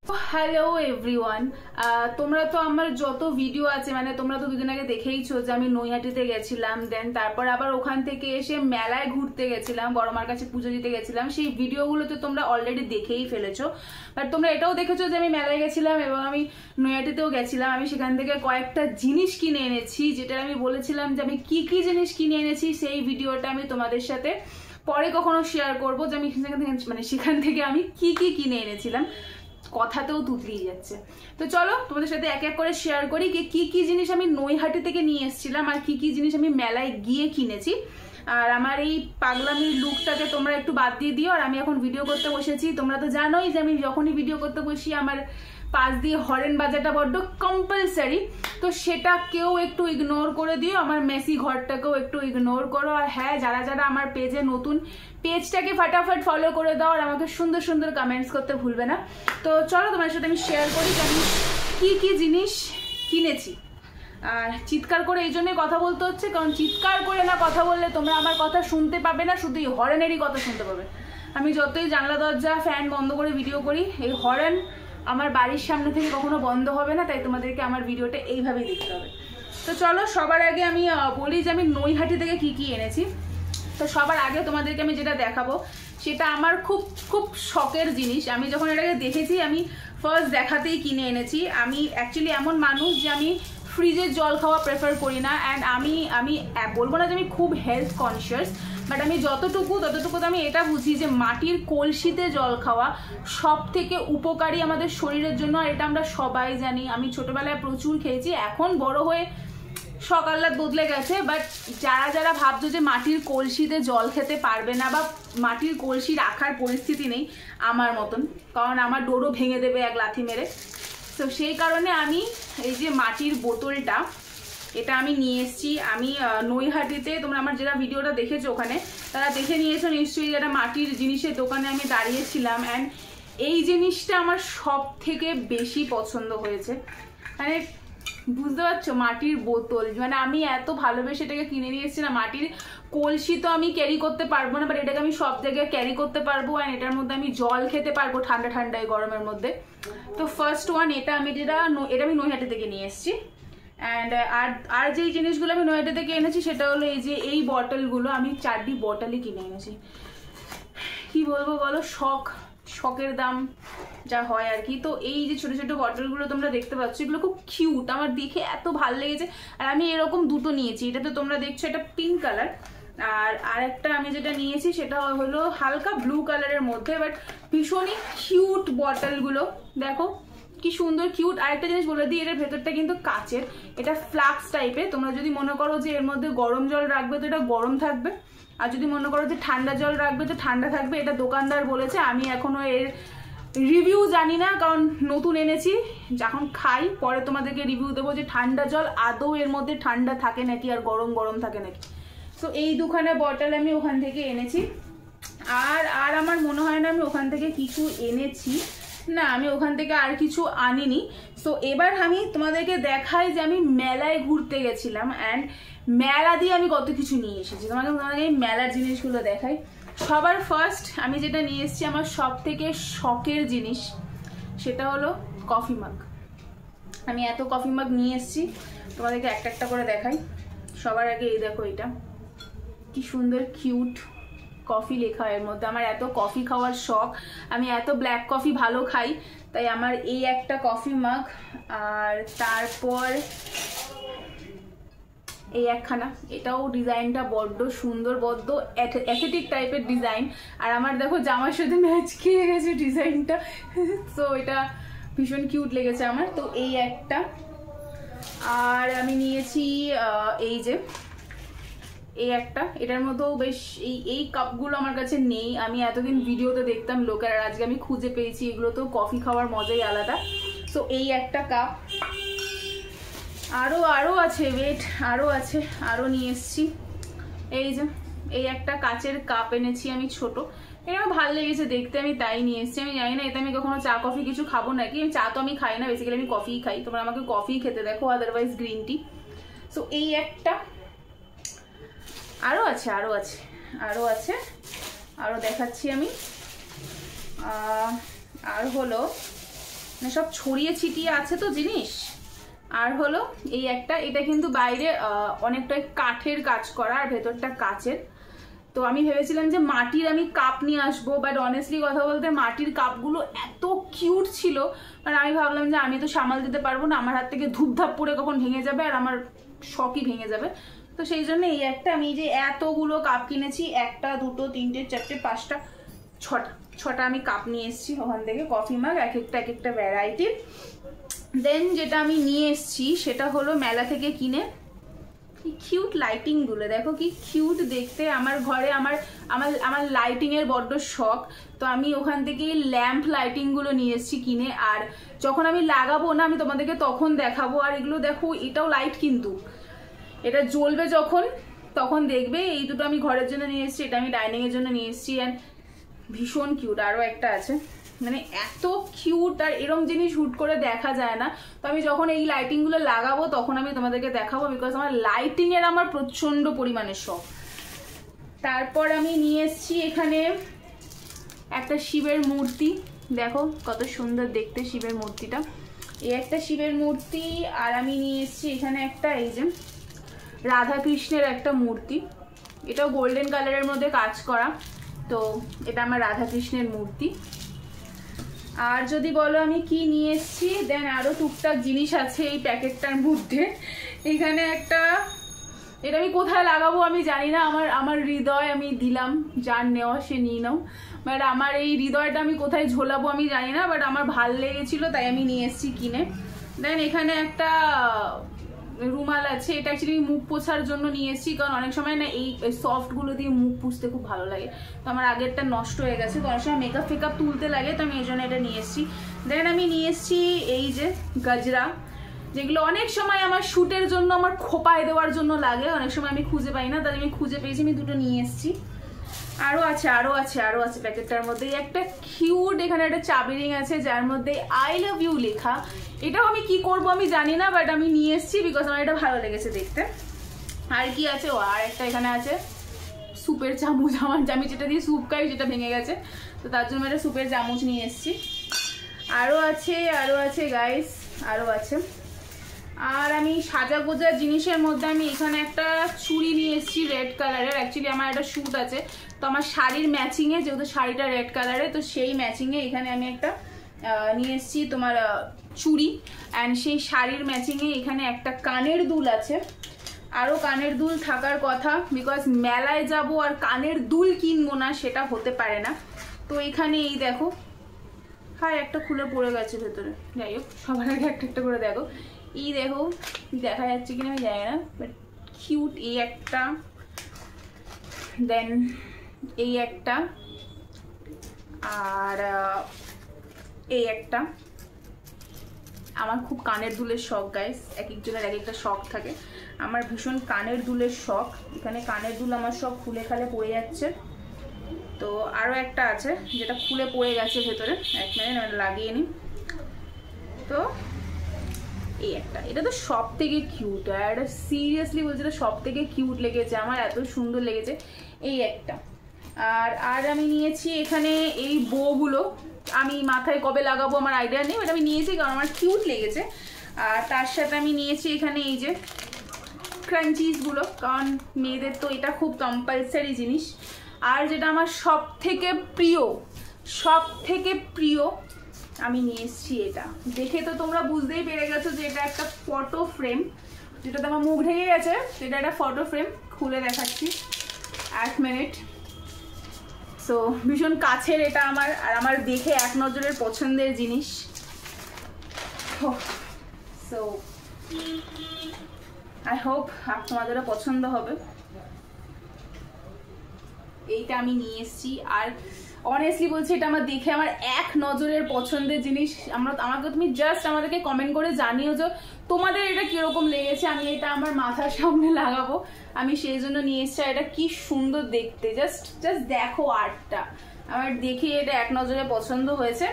Hello everyone, তোমরা তো আমার যত ভিডিও আছে মানে তোমরা তো দুদিন আগে দেখেইছো যে আমি নৈহাটিতে গেছিলাম, দেন তারপর আবার ওখান থেকে এসে মেলায় ঘুরতে গেছিলাম, বড় মার কাছে পুজো দিতে গেছিলাম। সেই ভিডিওগুলো তো তোমরা অলরেডি দেখেই ফেলেছো, বাট তোমরা এটাও দেখেছো যে আমি মেলায় গেছিলাম এবং আমি নৈহাটিতেও গেছিলাম। আমি সেখান থেকে কয়েকটা জিনিস কিনে এনেছি, যেটা আমি বলেছিলাম যে আমি কি কি জিনিস কিনে এনেছি সেই ভিডিওটা আমি তোমাদের সাথে পরে কখনো শেয়ার করবো যে আমি সেখান থেকে আমি কি কি কিনে এনেছিলাম। কথাতেও তুতলিয়ে যাচ্ছে। তো চলো তোমাদের সাথে এক এক করে শেয়ার করি কি কি জিনিস আমি নৈহাটি থেকে নিয়ে এসেছিলাম আর কি কি জিনিস আমি মেলায় গিয়ে কিনেছি। আর আমার এই পাগলামির লুকটাকে তোমরা একটু বাদ দিয়ে দিও। আর আমি এখন ভিডিও করতে বসেছি, তোমরা তো জানোই যে আমি যখনই ভিডিও করতে বসি আমার পাশ দিয়ে হরেন বাজাটা বড্ড কম্পালসারি, তো সেটা কেউ একটু ইগনোর করে দিও, আমার মেসি ঘরটাকেও একটু ইগনোর করো। আর হ্যাঁ, যারা যারা আমার পেজে নতুন, পেজটাকে ফাটাফাট ফলো করে দাও আর আমাকে সুন্দর সুন্দর কমেন্টস করতে ভুলবে না। তো চলো তোমার সাথে আমি শেয়ার করি যে আমি কি কি জিনিস কিনেছি। আর চিৎকার করে এই জন্যই কথা বলতে হচ্ছে, কারণ চিৎকার করে না কথা বললে তোমরা আমার কথা শুনতে পাবে না, শুধু এই হরেনেরই কথা শুনতে পাবে। আমি যতই জানলা দরজা ফ্যান বন্ধ করে ভিডিও করি, এই হরেন আমার বাড়ির সামনে থেকে কখনো বন্ধ হবে না, তাই তোমাদেরকে আমার ভিডিওটা এইভাবেই দেখতে হবে। তো চলো সবার আগে আমি বলি যে আমি নৈহাটি থেকে কি কি এনেছি। তো সবার আগে তোমাদেরকে আমি যেটা দেখাবো সেটা আমার খুব খুব শখের জিনিস। আমি যখন এটাকে দেখেছি আমি ফার্স্ট দেখাতেই কিনে এনেছি। আমি অ্যাকচুয়ালি এমন মানুষ যে আমি ফ্রিজের জল খাওয়া প্রেফার করি না, অ্যান্ড আমি বলবো না যে আমি খুব হেলথ কনসিয়াস, বাট আমি ততটুকু তো আমি এটা বুঝি যে মাটির কলসিতে জল খাওয়া সব থেকে উপকারী আমাদের শরীরের জন্য। আর এটা আমরা সবাই জানি, আমি ছোটবেলায় প্রচুর খেয়েছি, এখন বড় হয়ে সকালরাত বদলে গেছে। বাট যারা যারা ভাবছো যে মাটির কলসিতে জল খেতে পারবে না বা মাটির কলসি রাখার পরিস্থিতি নেই আমার মতন, কারণ আমার ডোরও ভেঙে দেবে এক লাথি মেরে, তো সেই কারণে আমি এই যে মাটির বোতলটা এটা আমি নিয়ে এসেছি। আমি নৈহাটিতে, তোমরা আমার যারা ভিডিওটা দেখেছো ওখানে তারা দেখে নিয়েছো নিশ্চয়ই, একটা মাটির জিনিসের দোকানে আমি দাঁড়িয়েছিলাম, অ্যান্ড এই জিনিসটা আমার সব থেকে বেশি পছন্দ হয়েছে। মানে বুঝতে পারছো, মাটির বোতল, মানে আমি এত ভালোবেসে এটাকে কিনে নিয়ে এসেছি না। মাটির কলসি তো আমি ক্যারি করতে পারবো না, বাট এটাকে আমি সব জায়গায় ক্যারি করতে পারবো, অ্যান্ড এটার মধ্যে আমি জল খেতে পারবো ঠান্ডা ঠান্ডায় গরমের মধ্যে। তো ফার্স্ট ওয়ান এটা আমি নৈহাটি থেকে নিয়ে এসেছি। অ্যান্ড আর যেই জিনিসগুলো আমি নৈহাটি থেকে এনেছি সেটা হলো এই যে এই বটলগুলো, আমি 4টি বটলই কিনে এনেছি। কি বলবো বলো, শখের দাম যা হয় আর কি। তো এই যে ছোট ছোট বটলগুলো তোমরা দেখতে পাচ্ছ, এগুলো খুব কিউট, আমার দেখে এত ভালো লেগেছে। আর আমি এরকম দুটো নিয়েছি, এটা তো তোমরা দেখছো এটা পিঙ্ক কালার, আর একটা আমি যেটা নিয়েছি সেটা হলো হালকা ব্লু কালারের মধ্যে, বাট ভীষণই কিউট বটলগুলো, দেখো কি সুন্দর কিউট। আরেকটা জিনিস বলে দিই, এটার ভেতরটা কিন্তু কাচের, এটা ফ্লাক্স টাইপের। তোমরা যদি মনে করো যে এর মধ্যে গরম জল রাখবে তো এটা গরম থাকবে, আর যদি মনে করো যে ঠান্ডা জল রাখবে তো ঠান্ডা থাকবে। এটা দোকানদার বলেছে, আমি এখনো এর রিভিউ জানি না, কারণ নতুন এনেছি, যখন খাই পরে তোমাদেরকে রিভিউ দেবো যে ঠান্ডা জল আদৌ এর মধ্যে ঠান্ডা থাকে নাকি আর গরম গরম থাকে নাকি। তো এই দুখানা বটল আমি ওখান থেকে এনেছি। আর আমার মনে হয় না আমি ওখান থেকে কিছু এনেছি, না আমি ওখান থেকে আর কিছু আনিনি। সো এবার আমি তোমাদেরকে দেখাই যে আমি মেলায় ঘুরতে গেছিলাম, অ্যান্ড মেলা দিয়ে আমি কত কিছু নিয়ে এসেছি। তোমাদেরকে এই মেলার জিনিসগুলো দেখাই। সবার ফার্স্ট আমি যেটা নিয়ে এসেছি আমার সব থেকে শখের জিনিস, সেটা হলো কফি মাগ। আমি এত কফি মাগ নিয়ে এসেছি, তোমাদেরকে একটা একটা করে দেখাই। সবার আগে এই দেখো, এটা কি সুন্দর কিউট কফি লেখা এর মধ্যে। আমার এত কফি খাওয়ার শখ, আমি এত ব্ল্যাক কফি ভালো খাই, তাই আমার এই একটা কফি মাগ। আর তারপর এই একখানা, এটাও ডিজাইনটা বড্ড সুন্দর, বড্ড অ্যাথেটিক টাইপের ডিজাইন, আর আমার দেখো জামার সাথে ম্যাচ খেয়ে গেছে ডিজাইনটা, তো এটা ভীষণ কিউট লেগেছে আমার। তো এই একটা, আর আমি নিয়েছি এই একটা, এটার মধ্যেও বেশ এই কাপগুলো আমার কাছে নেই, আমি এতদিন ভিডিওতে দেখতাম লোকের, আর আজকে আমি খুঁজে পেয়েছি। এগুলো তো কফি খাওয়ার মজাই আলাদা। সো এই একটা কাপ, আরো আছে, ওয়েট আরো নিয়ে এসছি। এই যে এই একটা কাচের কাপ এনেছি আমি, ছোট, এটা আমার ভালো লেগেছে দেখতে, আমি তাই নিয়ে এসছি। আমি জানি না এতে আমি কখনো চা কফি কিছু খাবো নাকি, চা তো আমি খাই না, বেসিক্যালি আমি কফিই খাই, তোমরা আমাকে কফি খেতে দেখো, আদারওয়াইজ গ্রিন টি। সো এই একটা, আরো আছে আরো দেখাচ্ছি আমি। আর হলো মানে সব ছড়িয়ে ছিটিয়ে আছে তো জিনিস। আর হলো এই একটা, এটা কিন্তু বাইরে অনেকটা কাঠের কাজ করা আর ভেতরটা কাচের। তো আমি ভেবেছিলাম যে মাটির আমি কাপ নিয়ে আসবো, বাট অনেস্টলি কথা বলতে মাটির কাপগুলো এত কিউট ছিল, মানে আমি ভাবলাম যে আমি তো সামাল দিতে পারবো না, আমার হাত থেকে ধূপধাপ পড়ে কখন ভেঙে যাবে আর আমার শখই ভেঙে যাবে। তো সেই জন্য এই একটা, আমি যে এতগুলো কাপ কিনেছি, 1 2 3 4 5 6টা আমি কাপ নিয়ে এসেছি ওখান থেকে, কফি মাগ এক একটা ভ্যারাইটির। দেন যেটা আমি নিয়ে এসেছি সেটা হলো মেলা থেকে কিনে, কি কিউট লাইটিং গুলো দেখো, কি কিউট দেখতে। আমার ঘরে আমার লাইটিং এর বড্ড শখ, তো আমি ওখান থেকে ল্যাম্প লাইটিং গুলো নিয়ে এসেছি কিনে। আর যখন আমি লাগাবো না আমি তোমাদেরকে তখন দেখাবো। আর এগুলো দেখো, এটাও লাইট, কিন্তু এটা জ্বলবে যখন তখন দেখবে। এই দুটো আমি ঘরের জন্য নিয়ে এসেছি, এটা আমি ডাইনিং এর জন্য নিয়ে এসেছি। অ্যান্ড ভীষণ কিউট। আরো একটা আছে, মানে এত কিউট, আর এরকম জিনিস হুট করে দেখা যায় না। তো আমি যখন এই লাইটিং গুলো লাগাবো তখন আমি তোমাদেরকে দেখাবো, বিকজ আমার লাইটিং এর আমার প্রচন্ড পরিমাণে শখ। তারপর আমি নিয়ে এসেছি এখানে একটা শিবের মূর্তি, দেখো কত সুন্দর দেখতে শিবের মূর্তিটা। এই একটা শিবের মূর্তি। আর আমি নিয়ে এসেছি এখানে একটা, এই যে রাধা কৃষ্ণের একটা মূর্তি, এটাও গোল্ডেন কালারের মধ্যে কাজ করা। তো এটা আমার রাধা কৃষ্ণের মূর্তি। আর যদি বলো আমি কি নিয়ে এসেছি, দেন আরো টুকটাক জিনিস আছে এই প্যাকেটটার মধ্যে। এখানে একটা, এটা আমি কোথায় লাগাবো আমি জানি না, আমার হৃদয় আমি দিলাম, যার নেওয়া সে নিয়ে নাও। বাট আমার এই হৃদয়টা আমি কোথায় ঝোলাবো আমি জানি না, বাট আমার ভাল লেগেছিল তাই আমি নিয়ে এসেছি কিনে। দেন এখানে একটা রুমাল আছে, এটা অ্যাকচুয়ালি মুখ পোছার জন্য নিয়ে এসেছি, কারণ অনেক সময় না এই সফট গুলো দিয়ে মুখ পুছতে খুব ভালো লাগে। তো আমার আগেরটা নষ্ট হয়ে গেছে, তো অনেক সময় মেকআপ ফেকআপ তুলতে লাগে, তো আমি এই জন্য এটা নিয়ে এসেছি। দেন আমি নিয়ে এসেছি এই যে গজরা, যেগুলো অনেক সময় আমার শ্যুটের জন্য আমার খোপায় দেওয়ার জন্য লাগে, অনেক সময় আমি খুঁজে পাই না, তাই আমি খুঁজে পেয়েছি, আমি দুটো নিয়ে এসেছি। আরো আছে প্যাকেটটার মধ্যে একটা কিউট, এখানে একটা চাবি রিং আছে যার মধ্যে আই লাভ ইউ লেখা। এটাও আমি কি করব আমি জানি না, বাট আমি নিয়ে এসেছি বিকজ আমার এটা ভালো লেগেছে দেখতে। আর কি আছে, ও আর একটা এখানে আছে সুপের চামচ, আমি যেটা দিয়ে স্যুপ খাই সেটা ভেঙে গেছে, তো তার জন্য একটা সুপের চামচ নিয়ে এসেছি। আরো আছে গাইস, আরো আছে। আর আমি সাজা গোজা জিনিসের মধ্যে আমি এখানে একটা চুড়ি নিয়ে এসেছি রেড কালারের। অ্যাকচুয়ালি আমার একটা শ্যুট আছে, তো আমার শাড়ির ম্যাচিংয়ে, যেহেতু শাড়িটা রেড কালারে, তো সেই ম্যাচিংয়ে এখানে আমি একটা নিয়ে এসেছি তোমার চুড়ি। অ্যান্ড সেই শাড়ির ম্যাচিংয়ে এখানে একটা কানের দুল আছে। আরও কানের দুল থাকার কথা, বিকজ মেলায় যাব আর কানের দুল কিনবো না সেটা হতে পারে না। তো এখানে এই দেখো, হ্যাঁ একটা খুলে পড়ে গেছে ভেতরে, যাই হোক সবার আগে একটা করে দেখো। এই দেখো, দেখা যাচ্ছে কিনা আমি জানি না, বাট কিউট। এই একটা, দেন এই একটা, আর এই একটা। আমার খুব কানের দুলের শখ গাইস, এক একজনের এক একটা শখ থাকে, আমার ভীষণ কানের দুলের শখ। এখানে কানের দুল আমার সব খুলে খালে পড়ে যাচ্ছে। তো আরও একটা আছে যেটা খুলে পড়ে গেছে ভেতরে, 1 মিনিট আমি লাগিয়ে নিই। তো এই একটা, এটা তো সব থেকে কিউট, আর এটা সিরিয়াসলি বলছি এটা সব থেকে কিউট লেগেছে আমার, এত সুন্দর লেগেছে এই একটা। আর আমি নিয়েছি এখানে এই বউগুলো, আমি মাথায় কবে লাগাবো আমার আইডিয়া নেই, বাট আমি নিয়েছি কারণ আমার কিউট লেগেছে। আর তার সাথে আমি নিয়েছি এখানে এই যে ক্রাঞ্চিসগুলো, কারণ মেয়েদের তো এটা খুব কম্পালসারি জিনিস। আর যেটা আমার সব থেকে প্রিয় আমি নিয়ে এসেছি এটা, দেখে তো তোমরা বুঝতেই পেরে গেছো যে এটা একটা ফটো ফ্রেম, যেটাতে আমার মুখ ঢেকে গেছে, সেটা একটা ফটো ফ্রেম। খুলে দেখাচ্ছি 1 মিনিট। সো ভীষণ কাছের এটা আমার, আর আমার দেখে এক নজরের পছন্দের জিনিস। সো আই হোপ তোমাদেরও পছন্দ হবে। এইটা আমি নিয়ে এসেছি, আর অনেস্টলি বলছি এটা আমার দেখে আমার এক নজরের পছন্দের জিনিস। আমাকে তুমি জাস্ট আমাদেরকে কমেন্ট করে জানিও যে তোমাদের এটা কিরকম লেগেছে। আমি এটা আমার মাথার সামনে লাগাবো, আমি সেই জন্য নিয়ে এসেছি। এটা কি সুন্দর দেখতে, জাস্ট দেখো আর্টটা, আমার দেখে এটা এক নজরে পছন্দ হয়েছে।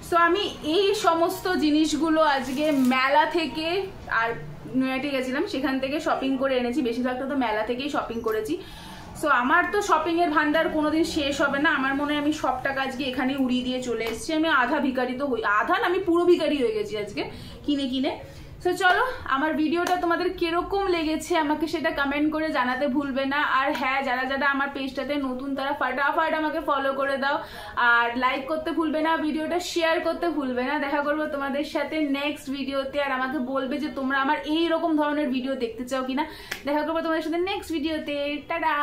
সো আমি এই সমস্ত জিনিসগুলো আজকে মেলা থেকে, আর নয়াটি গেছিলাম সেখান থেকে শপিং করে এনেছি, বেশিরভাগটা তো মেলা থেকেই শপিং করেছি। সো আমার তো শপিং এর ভান্ডার কোনোদিন শেষ হবে না। আমার মনে হয় আমি সব টাকা আজকে এখানে উড়িয়ে দিয়ে চলে এসেছি। আমি আধা ভিখারি তো হই, আধা না, আমি পুরো ভিখারি হয়ে গেছি আজকে কিনে কিনে। তো চলো, আমার ভিডিওটা তোমাদের কিরকম লেগেছে আমাকে সেটা কমেন্ট করে জানাতে ভুলবে না। আর হ্যাঁ, যারা যারা আমার পেজটাতে নতুন তারা ফাটাফাট আমাকে ফলো করে দাও, আর লাইক করতে ভুলবে না, ভিডিওটা শেয়ার করতে ভুলবে না। দেখা করবো তোমাদের সাথে নেক্সট ভিডিওতে, আর আমাকে বলবে যে তোমরা আমার এইরকম ধরনের ভিডিও দেখতে চাও কিনা। দেখা করবো তোমাদের সাথে নেক্সট ভিডিওতে। টাটা।